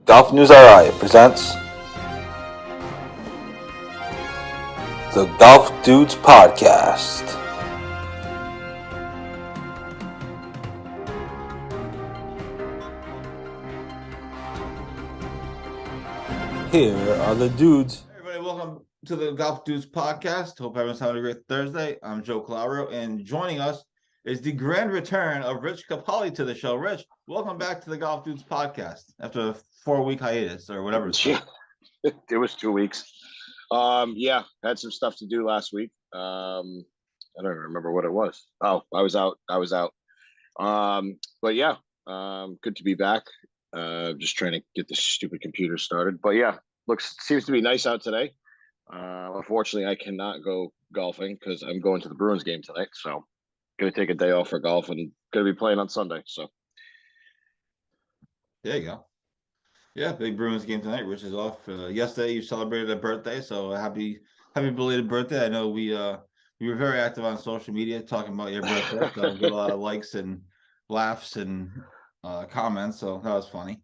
GolfNewsRI presents the Golf Dudes Podcast. Here are the dudes. Hey everybody, welcome to the Golf Dudes Podcast. Hope everyone's having a great Thursday. I'm Joe Claro, and joining us is the grand return of Rich Capali to the show. Rich, welcome back to the Golf Dudes Podcast after a 4-week hiatus or whatever. Yeah, it was 2 weeks. Yeah, had some stuff to do last week. I don't remember what it was. Oh, I was out. But yeah, good to be back. Just trying to get this stupid computer started. But yeah, seems to be nice out today. Unfortunately, I cannot go golfing because I'm going to the Bruins game tonight. So gonna take a day off for golf and gonna be playing on Sunday. So there you go. Yeah, big Bruins game tonight. Rich is off. Yesterday you celebrated a birthday, so happy belated birthday. I know we were very active on social media talking about your birthday. So we got a lot of likes and laughs and comments, so that was funny.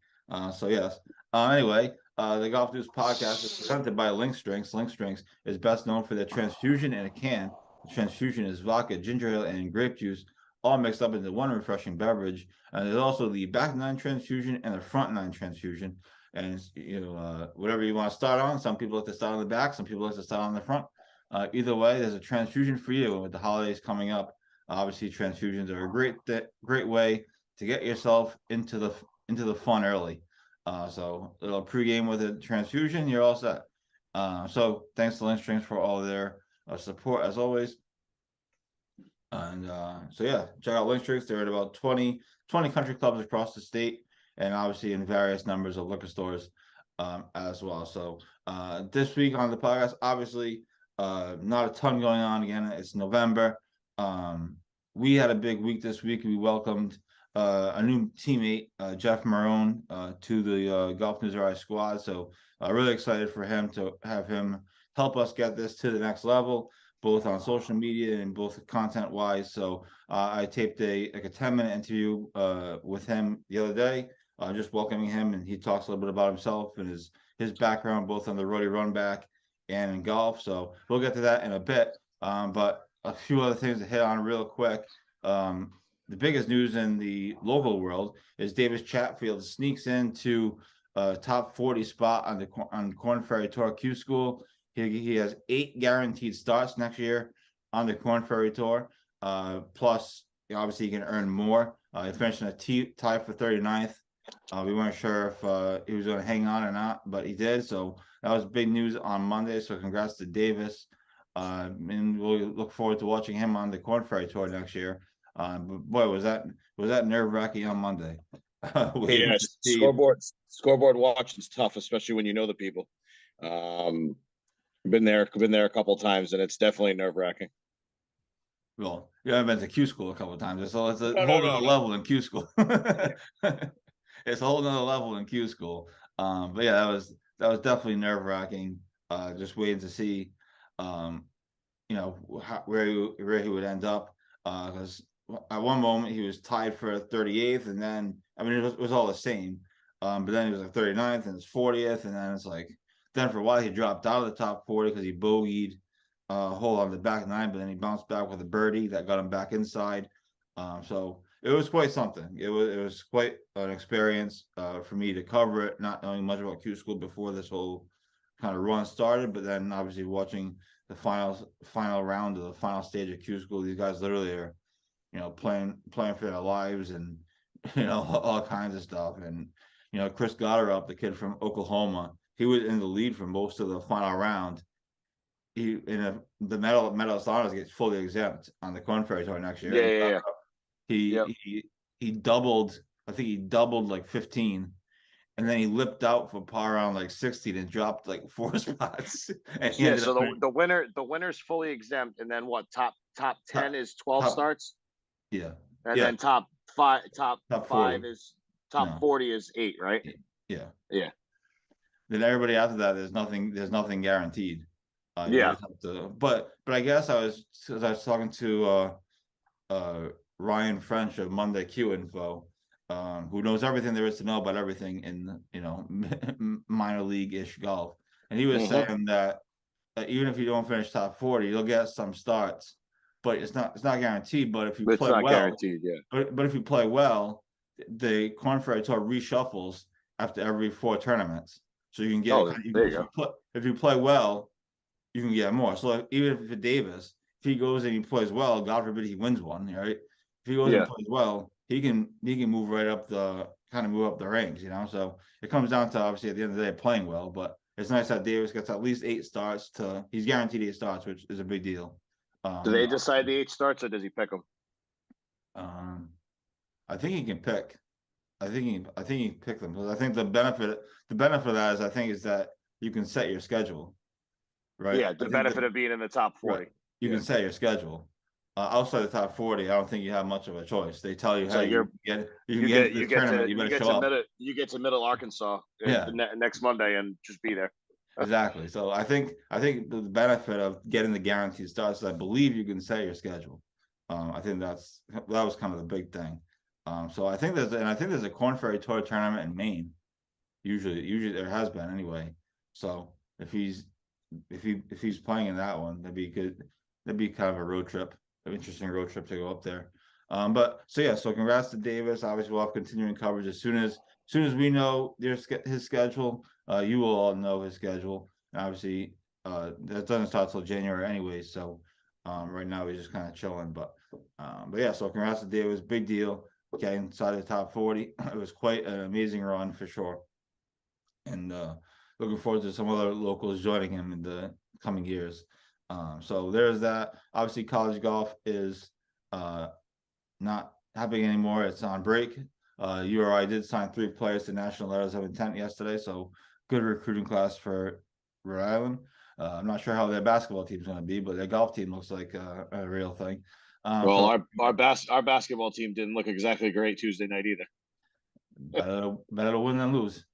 So yes. Anyway, the Golf News Podcast is presented by Link Strings. Link Strings is best known for their transfusion in a can. The transfusion is vodka, ginger ale, and grape juice, all mixed up into one refreshing beverage. And there's also the back nine transfusion and the front nine transfusion. And whatever you want to start on. Some people like to start on the back. Some people like to start on the front. Either way, there's a transfusion for you. With the holidays coming up, obviously transfusions are a great way to get yourself into the fun early. So a little pregame with a transfusion, you're all set. So thanks to Link Strings for all their support as always. And so yeah, check out Link Strings. They're at about 20 country clubs across the state, and obviously in various numbers of liquor stores as well. So this week on the podcast, obviously not a ton going on. Again, it's November. We had a big week this week. We welcomed a new teammate, Jeff Morrone, to the GolfNewsRI squad. So really excited for him to have him help us get this to the next level, both on social media and both content wise. So I taped a 10-minute interview with him the other day, just welcoming him, and he talks a little bit about himself and his background, both on the roadie run back and in golf. So we'll get to that in a bit. But a few other things to hit on real quick. The biggest news in the local world is Davis Chatfield sneaks into a top 40 spot on Korn Ferry Tour Q School. He has 8 guaranteed starts next year on the Korn Ferry Tour. Plus, obviously, he can earn more. He finished in a tie for 39th. We weren't sure if he was going to hang on or not, but he did. So that was big news on Monday. So congrats to Davis. And we'll look forward to watching him on the Korn Ferry Tour next year. But boy, was that nerve-wracking on Monday. yeah, scoreboard watching is tough, especially when you know the people. Been there a couple of times, and it's definitely nerve-wracking. Well, you haven't been to Q School a couple of times, so it's a whole other level in Q School. It's a whole nother level in Q School. But yeah, that was definitely nerve-wracking. Just waiting to see, where he would end up. Because at one moment he was tied for 38th, and then it was all the same. But then he was like 39th and it's 40th, and then it's like. Then for a while he dropped out of the top 40 because he bogeyed a hole on the back nine, but then he bounced back with a birdie that got him back inside. So it was quite something. It was quite an experience for me to cover it, not knowing much about Q School before this whole kind of run started, but then obviously watching the final round of the final stage of Q School, these guys literally are, playing for their lives and all kinds of stuff. And Chris Gotterup, the kid from Oklahoma. He was in the lead for most of the final round. The medalist honors gets fully exempt on the Korn Ferry Tour next year. Yeah. He doubled. I think he doubled like 15 and then he lipped out for par around like 16 and dropped like 4 spots, and he Yeah, ended so up the winner's fully exempt, and then what? Top 10 top, is 12 top starts, yeah, and yeah, then top top five 40. is top No, 40 is 8, right? yeah. Yeah, Then everybody after that, there's nothing guaranteed. You yeah. just have to, but I guess as I was talking to Ryan French of Monday Q Info, who knows everything there is to know about everything in minor league ish golf, and he was Hmm. saying that even if you don't finish top 40, you'll get some starts, but it's not guaranteed. But if you It's play not well, guaranteed. Yeah. but if you play well, the Korn Ferry Tour reshuffles after every 4 tournaments, so you can get Oh, there you go. if you play well, you can get more. So like, even if Davis, if he goes and he plays well, God forbid he wins one, right? If he goes and Yeah. plays well, he can move right up move up the ranks, So it comes down to obviously at the end of the day playing well, but it's nice that Davis gets at least 8 starts he's guaranteed 8 starts, which is a big deal. Do they decide the 8 starts, or does he pick them? Um, I think he can pick. I think he picked them because I think the benefit of that is that you can set your schedule, right? Yeah, the benefit of being in the top Right. 40. You Yeah. can set your schedule. Outside the top 40, I don't think you have much of a choice. They tell you, So hey, you're you can you get into get you this get to tournament, you you better get show to up. middle Arkansas Yeah, next Monday and just be there. exactly. So I think the benefit of getting the guaranteed starts is I believe you can set your schedule. I think that was kind of the big thing. So I think there's a Korn Ferry Tour tournament in Maine. Usually there has been anyway. So if he's playing in that one, that'd be good. That'd be kind of a road trip, an interesting road trip to go up there. But so yeah, so congrats to Davis. Obviously, we'll have continuing coverage as soon as we know his schedule. You will all know his schedule. And obviously, that doesn't start till January anyway. So right now we're just kind of chilling. But yeah, so congrats to Davis. Big deal. Okay, inside the top 40. It was quite an amazing run for sure. And looking forward to some other locals joining him in the coming years. So there's that. Obviously, college golf is not happening anymore. It's on break. URI did sign 3 players to national letters of intent yesterday, so good recruiting class for Rhode Island. I'm not sure how their basketball team is going to be, but their golf team looks like a real thing. Well, So our basketball team didn't look exactly great Tuesday night either. better to win than lose.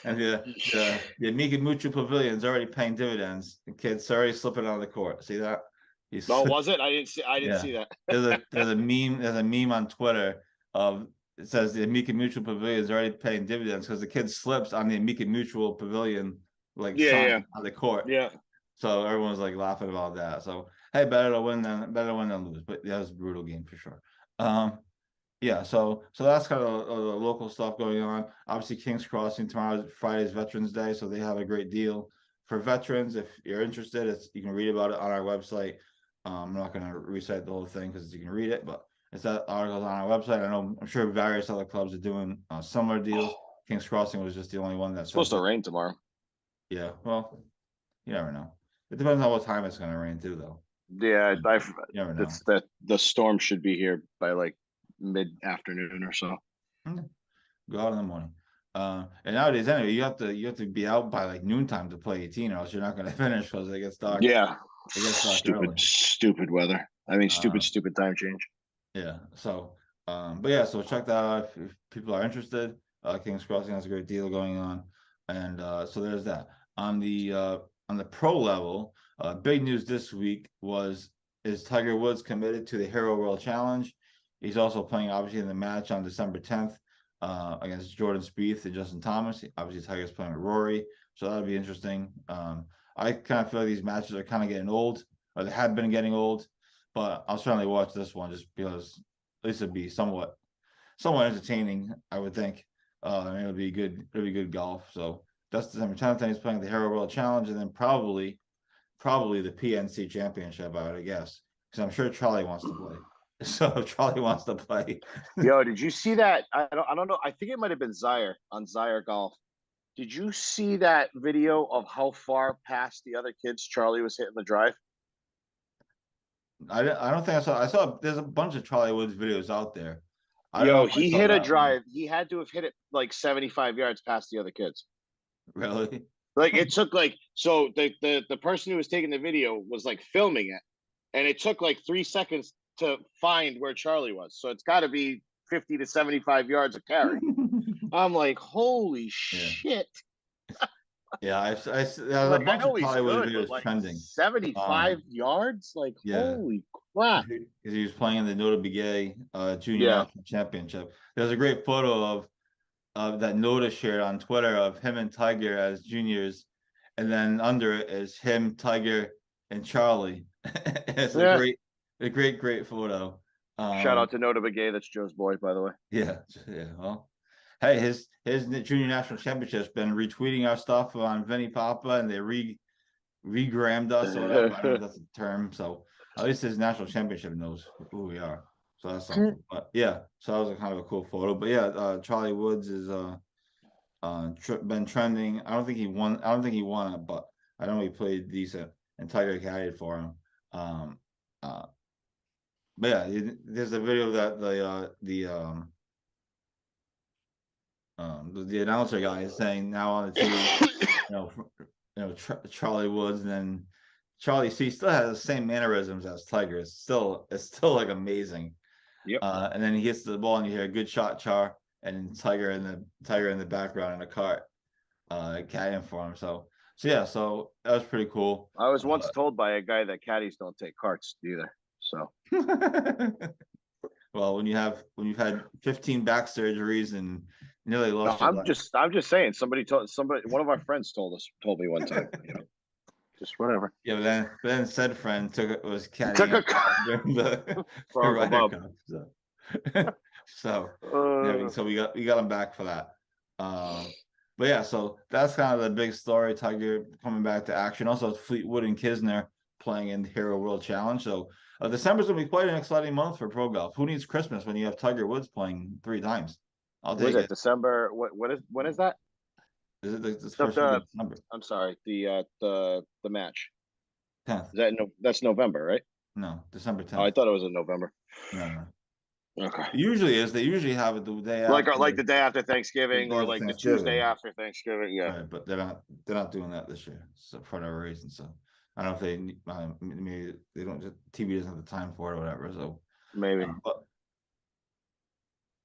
And the Amiga Mutual Pavilion is already paying dividends. The kid's already slipping on the court. See that? No, was it? I didn't Yeah. see that. There's a meme on Twitter of it says the Amica Mutual Pavilion is already paying dividends because the kid slips on the Amica Mutual Pavilion like sign Yeah, on the court. yeah. So everyone's like laughing about that. So hey, better to win than lose. But that was a brutal game for sure. Yeah, so that's kind of the local stuff going on. Obviously, King's Crossing tomorrow, Friday's Veterans Day, so they have a great deal for veterans. If you're interested, you can read about it on our website. I'm not going to recite the whole thing because you can read it, but it's that articles on our website. I'm sure various other clubs are doing similar deals. King's Crossing was just the only one that It's supposed to rain tomorrow. Yeah, well, you never know. It depends on what time it's going to rain too, though. Yeah, You never know. it's that the storm should be here by like mid-afternoon or so. Go out in the morning. And nowadays, anyway, you have to be out by like noontime to play 18, or else you're not going to finish because it gets dark. Yeah, It gets dark early. stupid weather. I mean, Uh, stupid time change. Yeah. So, but yeah, so check that out if people are interested. Kings Crossing has a great deal going on, and so there's that. On the pro level, big news this week is Tiger Woods committed to the Hero World Challenge. He's also playing obviously in the match on December 10th against Jordan Spieth and Justin Thomas. Obviously, Tiger's playing with Rory, so that'll be interesting. I kind of feel like these matches are kind of getting old, or they have been getting old. But I'll certainly watch this one just because at least it'd be somewhat entertaining, I would think. And it'll be good golf. So that's December 10th. He's playing the Hero World Challenge, and then probably the PNC Championship, I would guess, because I'm sure Charlie wants to play. So if Charlie wants to play. Yo, did you see that? I don't know. I think it might have been Zaire on Zaire Golf. Did you see that video of how far past the other kids Charlie was hitting the drive? I don't think I saw. There's a bunch of Charlie Woods videos out there. I don't know Yo, if I he saw hit a that one. drive. He had to have hit it like 75 yards past the other kids. Really? Like it took like so the person who was taking the video was like filming it, and it took like 3 seconds to find where Charlie was. So it's got to be 50 to 75 yards of carry. I'm like, holy Yeah. shit! Yeah, there's a Like I bunch of know he's Hollywood good, but videos like trending. 75 yards, like Yeah, holy crap! because he was playing in the Nota Begay Junior Yeah, National Championship. There's a great photo of that Nota shared on Twitter of him and Tiger as juniors, and then under it is him, Tiger, and Charlie. It's yeah. a great photo. Shout out to Nota Begay. That's Joe's boy, by the way. Yeah, yeah. Well, hey, his junior national championship's been retweeting our stuff on Vinny Papa, and they regrammed us or whatever. I don't know if that's a term. So at least his national championship knows who we are. So that's something. But yeah, so that was a kind of a cool photo. But yeah, Charlie Woods is been trending. I don't think he won. I don't think he won it, but I know he played decent, and Tiger caddied for him. Um, uh, but yeah, there's a video that the announcer guy is saying now on the TV, Charlie Woods, and then Charlie C still has the same mannerisms as Tiger. It's still like amazing. Yep. And then he gets to the ball and you hear a good shot, Char, and Tiger in the background in a cart, caddying for him. So yeah, so that was pretty cool. I was once told by a guy that caddies don't take carts either. So well, when you've had 15 back surgeries and nearly lost your I'm life. just saying. One of our friends told me one time. Just whatever. Yeah, but then said friend was caddying Took a during the for Ryder Bob. Cup. So we got him back for that. But yeah, so that's kind of the big story. Tiger coming back to action. Also, Fleetwood and Kisner playing in the Hero World Challenge. So December's gonna be quite an exciting month for pro golf. Who needs Christmas when you have Tiger Woods playing 3 times? I'll take it. December? When is that? Is it the first week of December? I'm sorry. The match. 10th. That's November, right? No, December 10th. Oh, I thought it was in November. No. Okay. It usually is. They usually have it the day Like after. the day after Thanksgiving or like the Tuesday after Thanksgiving. Yeah. Right, but they're not doing that this year, so for whatever reason. So I don't know if they maybe they don't just TV doesn't have the time for it or whatever. So Maybe. But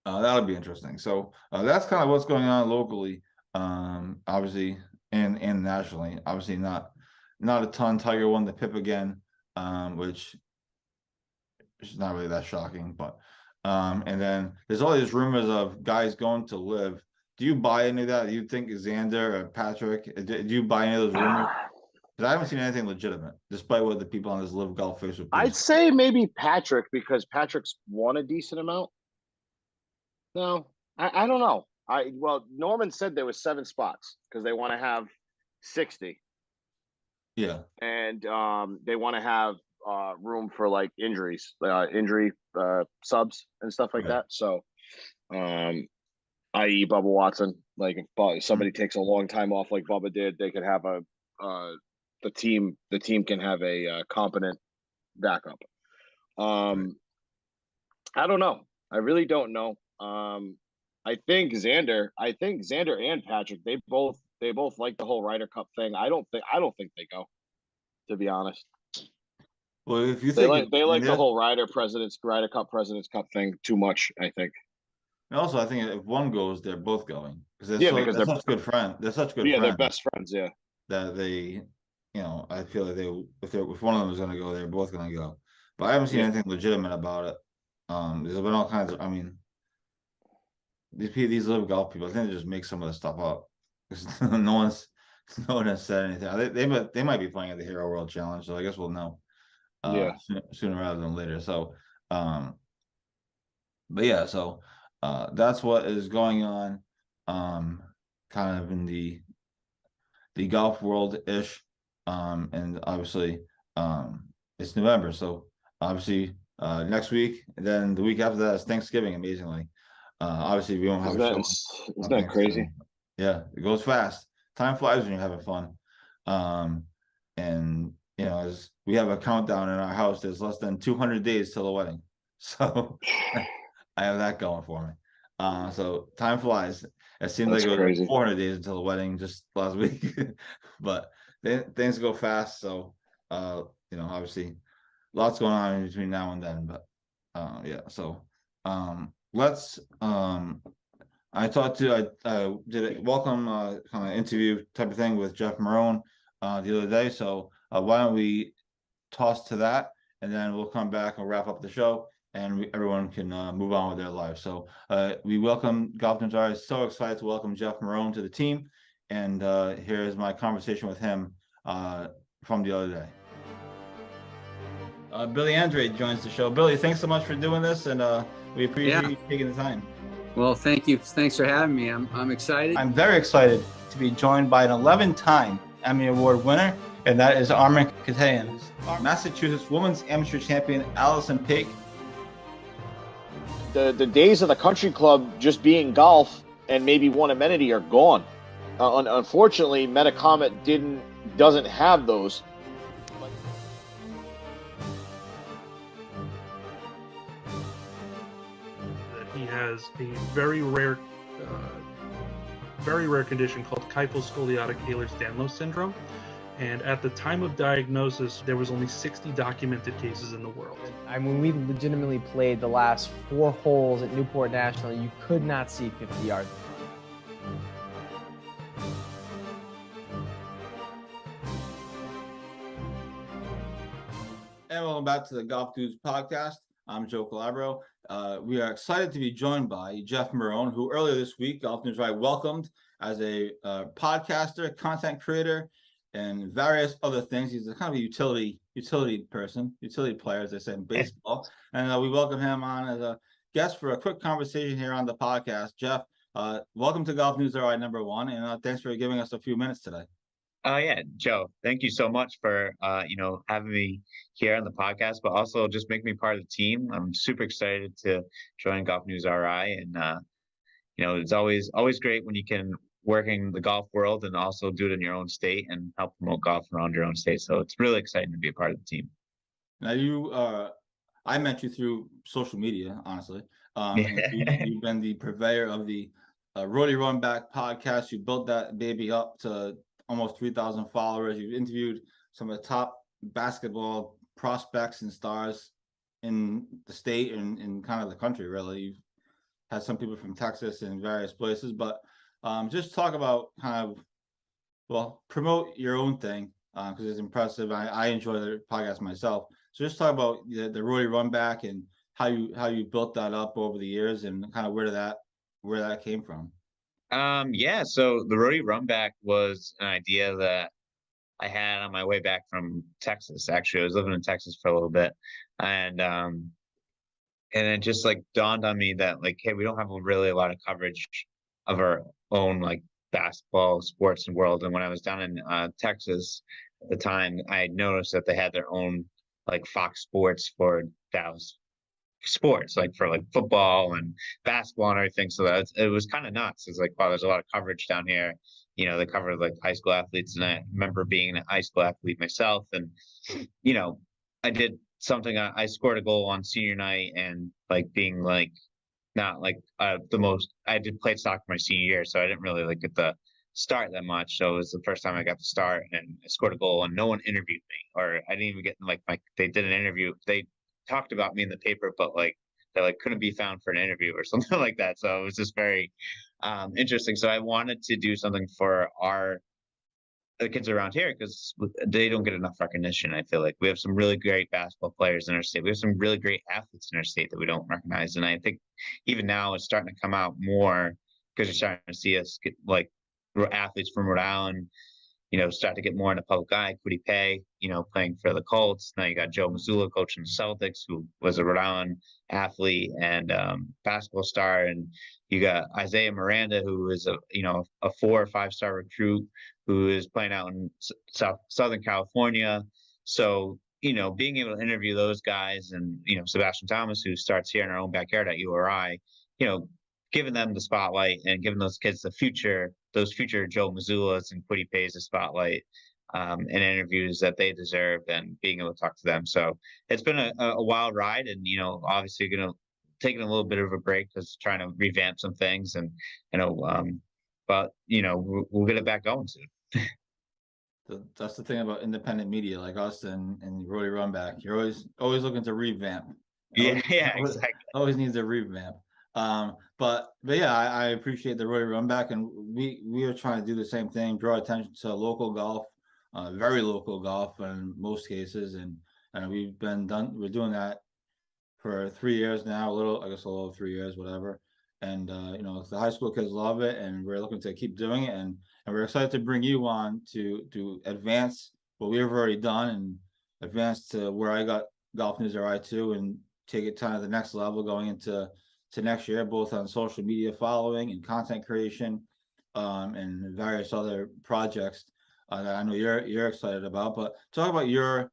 that'll be interesting. So that's kind of what's going on locally, obviously, and nationally. Obviously, not a ton. Tiger won the PIP again, which is not really that shocking. But and then there's all these rumors of guys going to live. Do you buy any of that? Do you think Xander or Patrick? Do you buy any of those rumors? Because I haven't seen anything legitimate, despite what the people on this Live Golf Facebook page. I'd say maybe Patrick, because Patrick's won a decent amount. No, I don't know. Well, Norman said there was 7 spots because they want to have 60. Yeah. And they want to have room for like injury subs and stuff like that. So i.e. Bubba Watson, like if somebody takes a long time off like Bubba did, they could have the team can have a competent backup. I don't know. I really don't know. I think Xander and Patrick, they both like the whole Ryder Cup thing. I don't think they go, to be honest. Well, if you they think like the whole Ryder Cup President's Cup thing too much, I think. And also, I think if one goes, they're both going because they're such good friends. They're such good friends. They're best friends. Yeah, that they, I feel like if one of them is going to go, they're both going to go. But I haven't seen anything legitimate about it. There's been all kinds of. I mean, these Live Golf people, I think they just make some of the stuff up. no one has said anything. They might be playing at the Hero World Challenge, so I guess we'll know. Sooner rather than later. So, but yeah, so that's what is going on, kind of in the golf world ish, and obviously, it's November, so obviously, next week, and then the week after that is Thanksgiving. Amazingly, obviously we won't have a show. Isn't that crazy? Yeah, it goes fast. Time flies when you're having fun, and as we have a countdown in our house, there's less than 200 days till the wedding. So I have that going for me. So time flies. It seemed That's like it was crazy. 400 days until the wedding just last week, but things go fast. So, obviously, lots going on in between now and then. But yeah. So, let's. I talked to I did a welcome kind of interview type of thing with Jeff Morrone the other day. So why don't we toss to that, and then we'll come back and wrap up the show, and everyone can move on with their lives. So we welcome GolfNewsRI. So excited to welcome Jeff Morrone to the team, and here's my conversation with him from the other day. Billy Andre joins the show. Billy, thanks so much for doing this, and we appreciate you taking the time. Well, thank you. Thanks for having me. I'm excited. I'm very excited to be joined by an 11-time Emmy Award winner, and that is Armin Katayan. Massachusetts Women's Amateur Champion Allison Paik. The days of the country club just being golf and maybe one amenity are gone. Unfortunately, Metacomet doesn't have those. He has a very rare condition called kyphoscoliotic Ehlers-Danlos syndrome. And at the time of diagnosis, there was only 60 documented cases in the world. I mean, we legitimately played the last 4 holes at Newport National. You could not see 50 yards. And welcome back to the Golf Dudes podcast. I'm Joe Calabro. We are excited to be joined by Jeff Morrone, who earlier this week GolfNewsRI welcomed as a podcaster, content creator, and various other things. He's a kind of a utility person, utility player, as they say in baseball. And we welcome him on as a guest for a quick conversation here on the podcast. Jeff, welcome to GolfNewsRI #1, and thanks for giving us a few minutes today. Yeah, Joe, thank you so much for, having me here on the podcast, but also just making me part of the team. I'm super excited to join GolfNewsRI, and, it's always great when you can work in the golf world and also do it in your own state and help promote golf around your own state. So it's really exciting to be a part of the team. Now I met you through social media, honestly. You've been the purveyor of the Roadie Run Back podcast. You built that baby up to almost 3,000 followers. You've interviewed some of the top basketball prospects and stars in the state and in kind of the country, really. You've had some people from Texas and various places, but just talk about promote your own thing because it's impressive. I enjoy the podcast myself. So just talk about the Roadie Run Back and how you built that up over the years and kind of where that came from. So the Roadie Run Back was an idea that I had on my way back from Texas. Actually, I was living in Texas for a little bit, and it just like dawned on me that hey, we don't have really a lot of coverage of our own basketball sports and world. And when I was down in Texas at the time, I had noticed that they had their own Fox Sports for Dallas sports, for football and basketball and everything. So it was kind of nuts. It's wow, there's a lot of coverage down here. They cover high school athletes, and I remember being a high school athlete myself. And I did something. I scored a goal on senior night, and being not the most. I did play soccer my senior year, so I didn't really get the start that much. So it was the first time I got to start, and I scored a goal, and no one interviewed me, or I didn't even get they did an interview. They talked about me in the paper, but they couldn't be found for an interview or something like that. So it was just very interesting. So I wanted to do something for the kids around here because they don't get enough recognition. I feel like we have some really great basketball players in our state. We have some really great athletes in our state that we don't recognize. And I think even now it's starting to come out more because you're starting to see us get athletes from Rhode Island, start to get more in the public eye. Kwity Paye, playing for the Colts. Now you got Joe Mazzulla coaching the Celtics, who was a Rhode Island athlete and basketball star. And you got Isaiah Miranda, who is a 4 or 5-star recruit who is playing out in Southern California. So, being able to interview those guys and, Sebastian Thomas, who starts here in our own backyard at URI, giving them the spotlight and giving those kids those future Joe Mazzullas and Kwity Payes the spotlight and interviews that they deserve and being able to talk to them. So it's been a wild ride, and, obviously going to taking a little bit of a break, because trying to revamp some things, and you know, but we'll get it back going soon. That's the thing about independent media like us and Rory Runback. You're always looking to revamp. Yeah, yeah, exactly. Always needs a revamp. But yeah, I appreciate the Rory Runback, and we are trying to do the same thing, draw attention to local golf, very local golf in most cases, and we're doing that for 3 years now, I guess a little over 3 years, whatever. And the high school kids love it, and we're looking to keep doing it, and we're excited to bring you on to advance what we've already done and advance to where I got Golf News RI too, and take it to the next level going into next year, both on social media following and content creation, and various other projects that I know you're excited about. But talk about your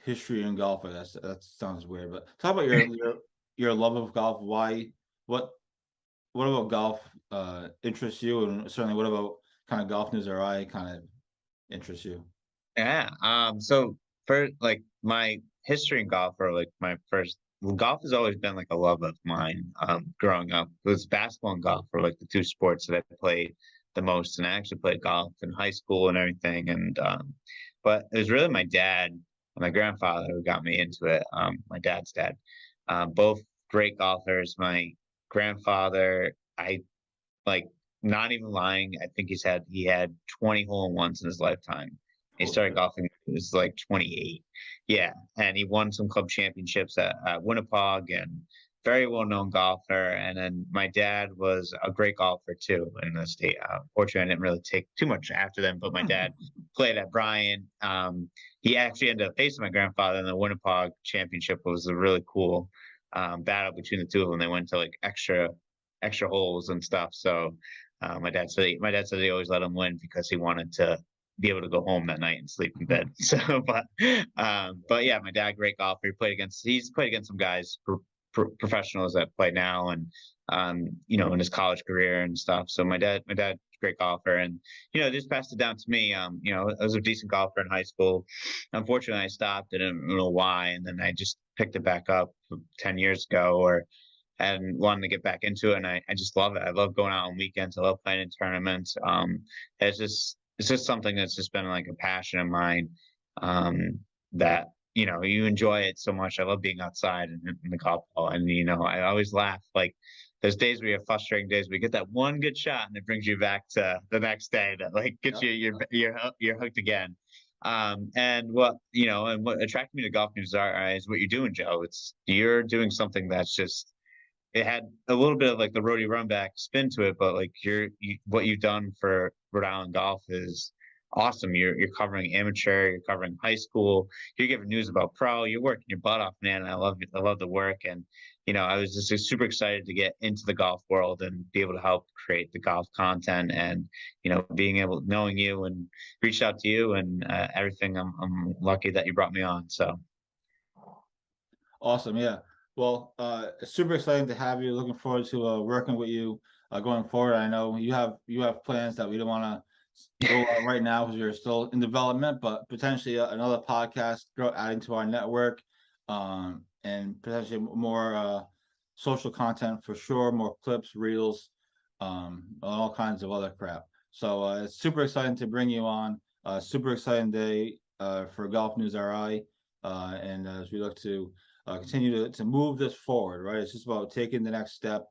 history in golf. That sounds weird, but talk about your love of golf. Why? What about golf interests you, and certainly what about kind of Golf News RI kind of interests you? Yeah. So for like my history in golf, or like my first, well, golf has always been like a love of mine. Growing up, it was basketball and golf were like the two sports that I played the most, and I actually played golf in high school and everything. And but it was really my dad and my grandfather who got me into it. My dad's dad, both great golfers. My grandfather, I like, not even lying, I think he had 20 hole-in-ones in his lifetime. He started golfing when he was like 28. Yeah, and he won some club championships at Winnipeg, and very well-known golfer. And then my dad was a great golfer too in the state. Fortunately, I didn't really take too much after them, but my dad played at Bryant. He actually ended up facing my grandfather in the Winnipeg championship. It was a really cool battle between the two of them. They went to like extra holes and stuff. So my dad said he always let him win because he wanted to be able to go home that night and sleep in bed. So, but yeah, my dad, great golfer. He's played against some guys, professionals that play now, and in his college career and stuff. So my dad, great golfer, and just passed it down to me. I was a decent golfer in high school. Unfortunately, I stopped. I didn't know why, and then I just picked it back up 10 years ago, and wanted to get back into it. And I just love it. I love going out on weekends. I love playing in tournaments. It's just something that's just been like a passion of mine, that, you enjoy it so much. I love being outside in the golf ball. And, I always laugh, like there's days where you have frustrating days, we get that one good shot and it brings you back to the next day that like gets you're hooked again. And what attracted me to Golf News RI is what you're doing, Joe. You're doing something that's just, it had a little bit of like the Roadie Runback spin to it, but like what you've done for Rhode Island golf is awesome. You're covering amateur, you're covering high school, you're giving news about pro, you're working your butt off, man. I love the work. And I was just super excited to get into the golf world and be able to help create the golf content, and knowing you and reached out to you and everything. I'm lucky that you brought me on. So Awesome. Yeah. Well, it's super exciting to have you. Looking forward to working with you going forward. I know you have plans that we don't want to go out right now because you're still in development, but potentially another podcast adding to our network, and potentially more social content for sure, more clips, reels, all kinds of other crap. So it's super exciting to bring you on. Super exciting day for Golf News RI, and as we look to continue to move this forward, right? It's just about taking the next step.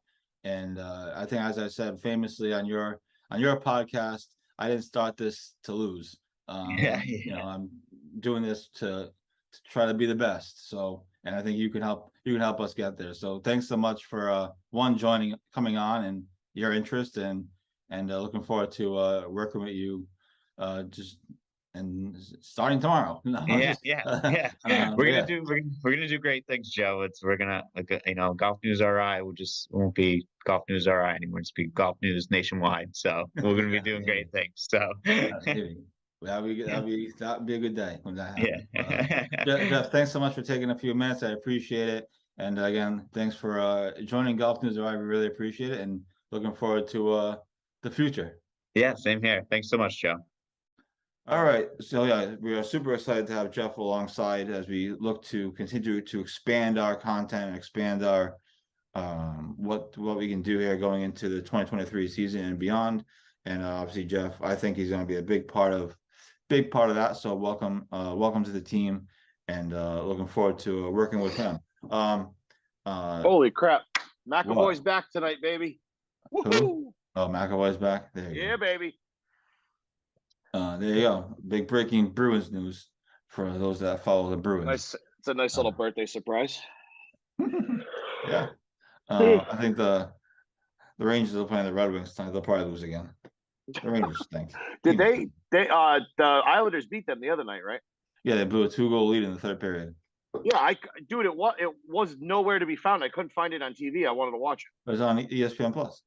And I think, as I said famously on your podcast, I didn't start this to lose. yeah. I'm doing this to try to be the best. So, and I think you can help us get there. So thanks so much for coming on, and your interest, and looking forward to working with you and starting tomorrow. Yeah. We're gonna do great things, Joe. We're gonna, Golf News RI won't be Golf News RI anymore. It's be Golf News nationwide. So we're gonna be doing great things. So that'd be a good day when that happens. Yeah. Jeff, thanks so much for taking a few minutes. I appreciate it. And again, thanks for joining Golf News RI. We really appreciate it, and looking forward to the future. Yeah, same here. Thanks so much, Joe. All right. So yeah, we are super excited to have Jeff alongside as we look to continue to expand our content and expand our what we can do here going into the 2023 season and beyond. And obviously, Jeff, I think he's going to be a big part of that. So welcome to the team, and looking forward to working with him. Holy crap. McAvoy's What? back tonight, baby. Who? Woohoo! Oh, McAvoy's back. There you Yeah, baby. go. There you go. Big breaking Bruins news for those that follow the Bruins. Nice. It's a nice little birthday surprise. Yeah. I think the Rangers are playing the Red Wings tonight. They'll probably lose again. The Rangers stink. Did they the Islanders beat them the other night, right? Yeah, they blew a 2-goal lead in the third period. Yeah, dude, it was nowhere to be found. I couldn't find it on TV. I wanted to watch it. It was on ESPN Plus.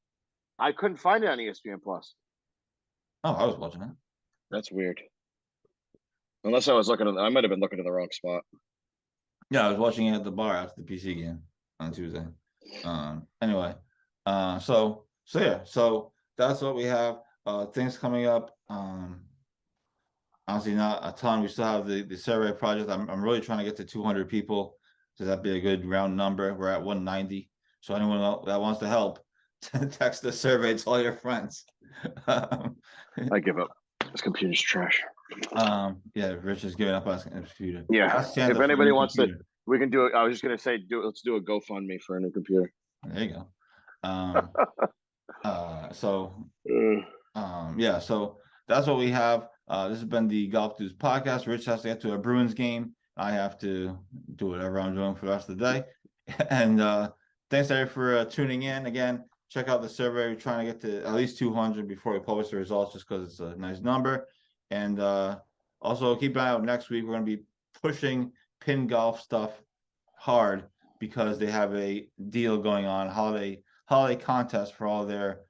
I couldn't find it on ESPN Plus. Oh, I was watching it. That's weird. Unless I was I might have been looking in the wrong spot. Yeah, I was watching it at the bar after the PC game on Tuesday. Anyway, so that's what we have. Things coming up. Honestly, not a ton. We still have the survey project. I'm really trying to get to 200 people. So that'd be a good round number. We're at 190. So anyone that wants to help, text the survey to all your friends. I give up. This computer's trash. Yeah, Rich is giving up on his computer. Yeah. Ask Santa If for a anybody new wants computer. we can do it. I was just gonna say, let's do a GoFundMe for a new computer. There you go. Yeah, so that's what we have. This has been the Golf Dudes podcast. Rich has to get to a Bruins game. I have to do whatever I'm doing for the rest of the day. And thanks everybody for tuning in. Again, check out the survey. We're trying to get to at least 200 before we publish the results, just because it's a nice number. And also keep an eye out next week. We're going to be pushing Pin Golf stuff hard because they have a deal going on, holiday contest for all their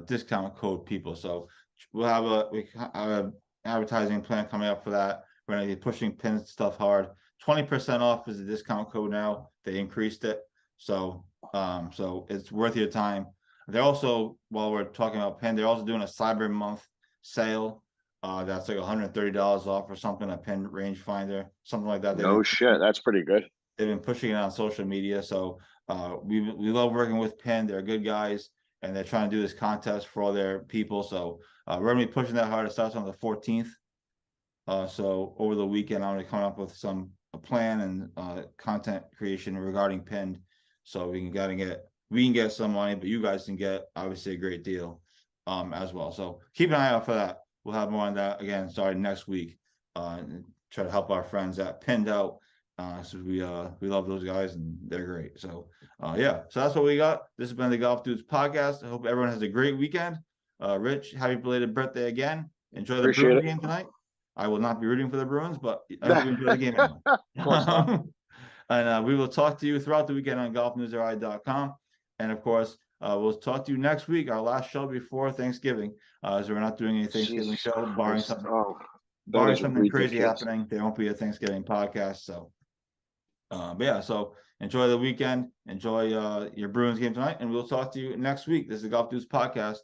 discount code people. So we'll have a advertising plan coming up for that. We're going to be pushing Pin stuff hard. 20% off is the discount code now. They increased it. So it's worth your time. They're also, while we're talking about Pin, they're also doing a Cyber Month sale. That's like $130 off or something, a Pin rangefinder, something like that. No shit, that's pretty good. They've been pushing it on social media. So we love working with Pin. They're good guys, and they're trying to do this contest for all their people. So we're going to be pushing that hard. It starts on the 14th. So over the weekend, I'm going to come up with a plan and content creation regarding Pin, so we can get some money, but you guys can get obviously a great deal as well. So keep an eye out for that. We'll have more on that again starting next week. Try to help our friends at Pinned Out. So we love those guys and they're great. So yeah, so that's what we got. This has been the Golf Dudes podcast. I hope everyone has a great weekend. Rich, happy belated birthday again. Enjoy the Bruins game tonight. I will not be rooting for the Bruins, but I hope you enjoy the game anyway. Of course not. And we will talk to you throughout the weekend on GolfNewsRI.com. And of course, we'll talk to you next week, our last show before Thanksgiving. So we're not doing any Thanksgiving show, barring something crazy happening. There won't be a Thanksgiving podcast. So, but yeah, so enjoy the weekend. Enjoy your Bruins game tonight, and we'll talk to you next week. This is the Golf Dudes podcast.